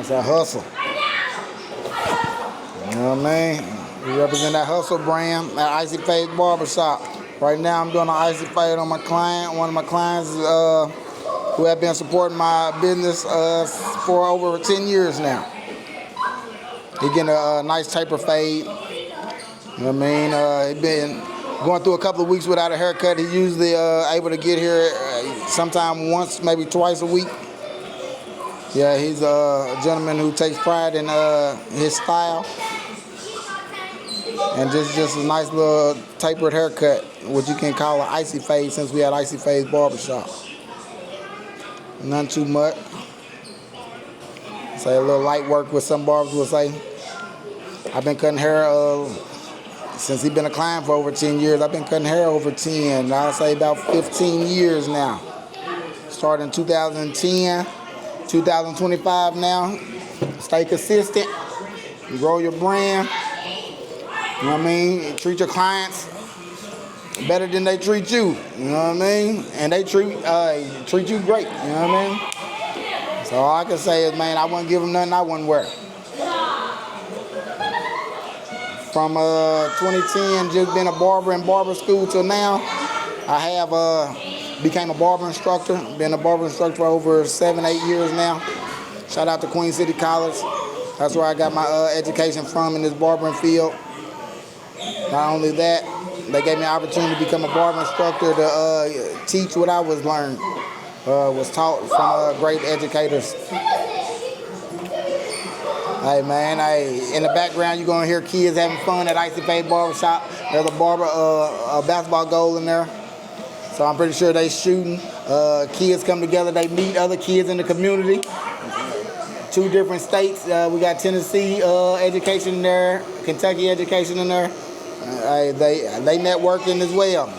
That's a hustle. You know what I mean? We represent that hustle brand at Icey Fade Barbershop. Right now I'm doing an Icey Fade on my client. One of my clients who have been supporting my business for over 10 years now. He getting a nice taper fade. You know what I mean? He been going through a couple of weeks without a haircut. He usually able to get here sometime once, maybe twice a week. Yeah, he's a gentleman who takes pride in his style. And just a nice little tapered haircut, what you can call an Icey Fade since we had Icey Fade Barbershop. None too much. Say a little light work with some barbers will say. I've been cutting hair since he's been a client for over 10 years. I've been cutting hair over 10, I'll say about 15 years now. Started in 2010, 2025 now. Stay consistent, grow your brand. You know what I mean? Treat your clients better than they treat you. You know what I mean? And they treat you great. You know what I mean? So all I can say is, man, I wouldn't give them nothing I wouldn't wear. From 2010, just been a barber in barber school till now. I have became a barber instructor. Been a barber instructor for over 7-8 years now. Shout out to Queen City College. That's where I got my education from in this barbering field. Not only that, they gave me an opportunity to become a barber instructor to teach what I was learned, was taught from great educators. Hey man, in the background you're gonna hear kids having fun at Icey Fade Barbershop. There's a basketball goal in there, so I'm pretty sure they shooting. Kids come together, they meet other kids in the community. 2 different states. We got Tennessee education in there, Kentucky education in there. They networking as well,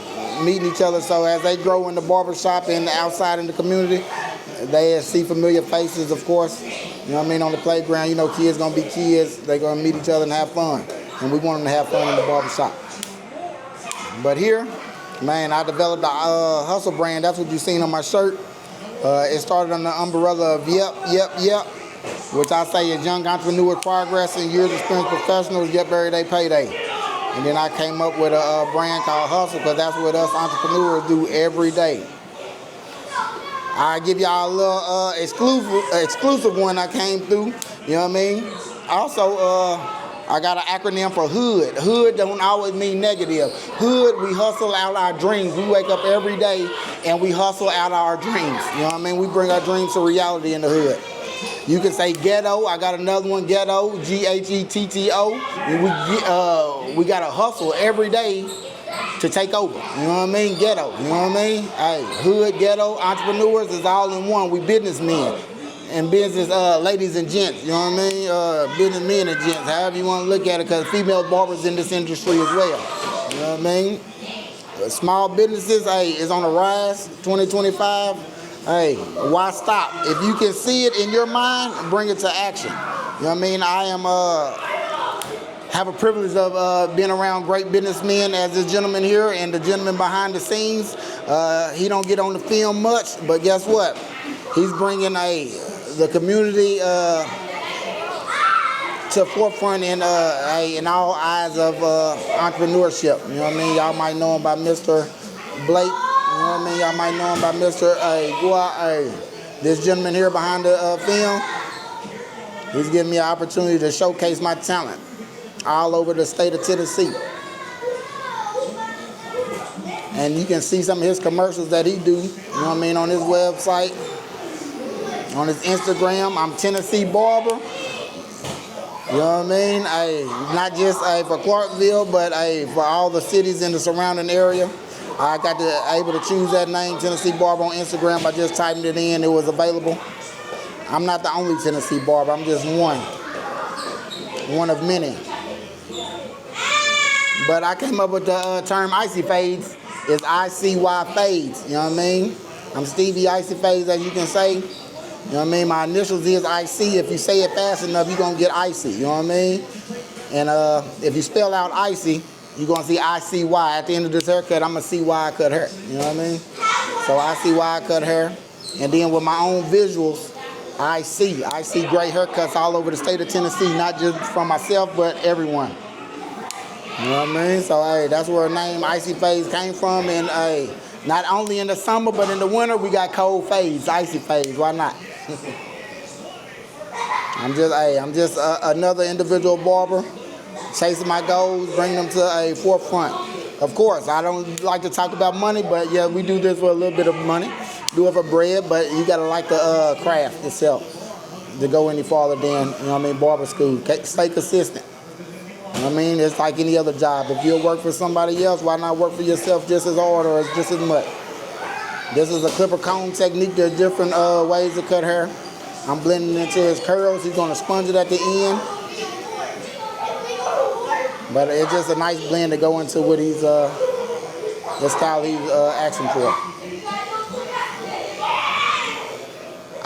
meeting each other. So as they grow in the barbershop and outside in the community, they see familiar faces, of course. You know what I mean? On the playground, you know, kids gonna be kids. They gonna meet each other and have fun, and we want them to have fun in the barbershop. But here, man, I developed a hustle brand. That's what you seen on my shirt. It started on the umbrella of Yep, which I say is young entrepreneur progress and years experienced professionals, yep, every day payday. And then I came up with a brand called Hustle, because that's what us entrepreneurs do every day. I give y'all a little exclusive one I came through. You know what I mean? Also, I got an acronym for HOOD. HOOD don't always mean negative. HOOD, we hustle out our dreams. We wake up every day and we hustle out our dreams. You know what I mean? We bring our dreams to reality in the hood. You can say ghetto. I got another one, ghetto, G-H-E-T-T-O. We got to hustle every day to take over. You know what I mean? Ghetto. You know what I mean? Hey, hood, ghetto, entrepreneurs is all in one. We businessmen and business ladies and gents. You know what I mean? Businessmen and gents, however you want to look at it, because female barbers in this industry as well. You know what I mean? Small businesses, hey, is on the rise, 2025. Hey, why stop? If you can see it in your mind, bring it to action. You know what I mean? I have a privilege of being around great businessmen as this gentleman here and the gentleman behind the scenes. He don't get on the film much, but guess what? He's bringing the community to forefront in all eyes of entrepreneurship. You know what I mean? Y'all might know him by Mr. Blake. You know what I mean? Y'all might know him by Mr. This gentleman here behind the film. He's giving me an opportunity to showcase my talent all over the state of Tennessee. And you can see some of his commercials that he do, you know what I mean, on his website, on his Instagram. I'm Tennessee Barber. You know what I mean? Not just for Clarksville, but for all the cities in the surrounding area. I got able to choose that name, Tennessee Barber, on Instagram by just typing it in. It was available. I'm not the only Tennessee Barber. I'm just one of many. But I came up with the term Icey Fades. It's I-C-Y Fades. You know what I mean? I'm Stevie Icey Fades, as you can say. You know what I mean? My initials is Icey. If you say it fast enough, you're going to get Icey. You know what I mean? And if you spell out Icey, you're going to see I-C-Y. At the end of this haircut, I'm going to see why I cut hair. You know what I mean? So I see why I cut hair. And then with my own visuals, Icey great haircuts all over the state of Tennessee, not just from myself, but everyone. You know what I mean? So, hey, that's where the name Icey Fades came from. And, hey, not only in the summer, but in the winter, we got cold fades, Icey Fades. Why not? I'm just another individual barber, chasing my goals, bringing them to a forefront. Of course, I don't like to talk about money, but yeah, we do this for a little bit of money. Do it for bread, but you gotta like the craft itself to go any farther than, you know what I mean, barber school. Stay consistent. You know what I mean? It's like any other job. If you'll work for somebody else, why not work for yourself just as hard or just as much? This is a clipper comb technique. There's different ways to cut hair. I'm blending into his curls. He's gonna sponge it at the end. But it's just a nice blend to go into what he's, the style he's asking for.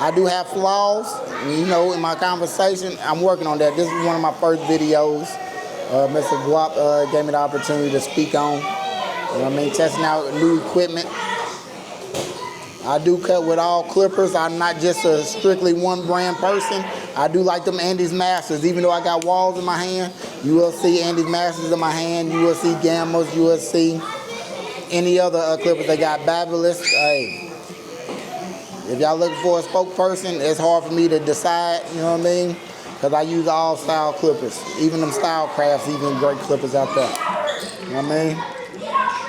I do have flaws, you know, in my conversation. I'm working on that. This is one of my first videos. Mr. Guap gave me the opportunity to speak on. You know what I mean? Testing out new equipment. I do cut with all clippers. I'm not just a strictly one brand person. I do like them Andes Masters. Even though I got walls in my hand, you will see Andes Masters in my hand. You will see Gammas. You will see any other clippers. They got Babulous. Hey, if y'all looking for a spokesperson, it's hard for me to decide, you know what I mean? Because I use all style clippers. Even them style crafts, even great clippers out there. You know what I mean?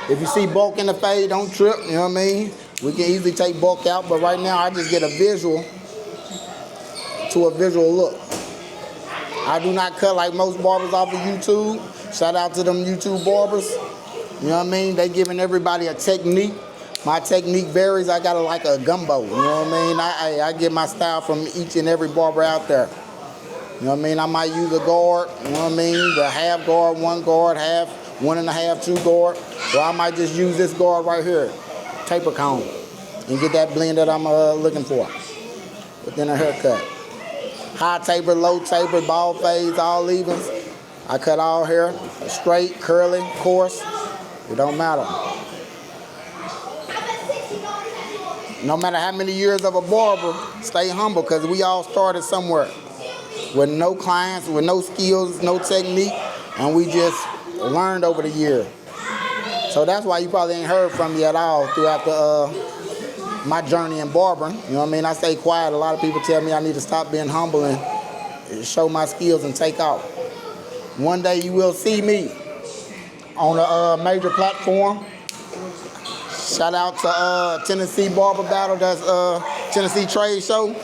If you see bulk in the fade, don't trip, you know what I mean? We can easily take bulk out, but right now I just get a visual to a visual look. I do not cut like most barbers off of YouTube. Shout out to them YouTube barbers. You know what I mean? They giving everybody a technique. My technique varies. I got like a gumbo. You know what I mean? I get my style from each and every barber out there. You know what I mean? I might use a guard. You know what I mean? The half guard, half, 1.5, 2 guard. Or I might just use this guard right here, taper comb, and get that blend that I'm looking for within a haircut. High taper, low taper, bald fades, all evens. I cut all hair, straight, curly, coarse. It don't matter. No matter how many years of a barber, stay humble, because we all started somewhere with no clients, with no skills, no technique, and we just learned over the year. So that's why you probably ain't heard from me at all throughout my journey in barbering. You know what I mean? I stay quiet. A lot of people tell me I need to stop being humble and show my skills and take off. One day you will see me on a major platform. Shout out to Tennessee Barber Battle. That's Tennessee Trade Show.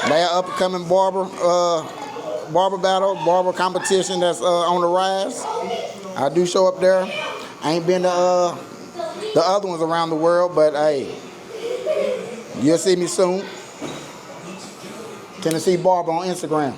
They are up-and-coming barber battle, barber competition that's on the rise. I do show up there. I ain't been to the other ones around the world, but hey, you'll see me soon. Tennessee Barber on Instagram.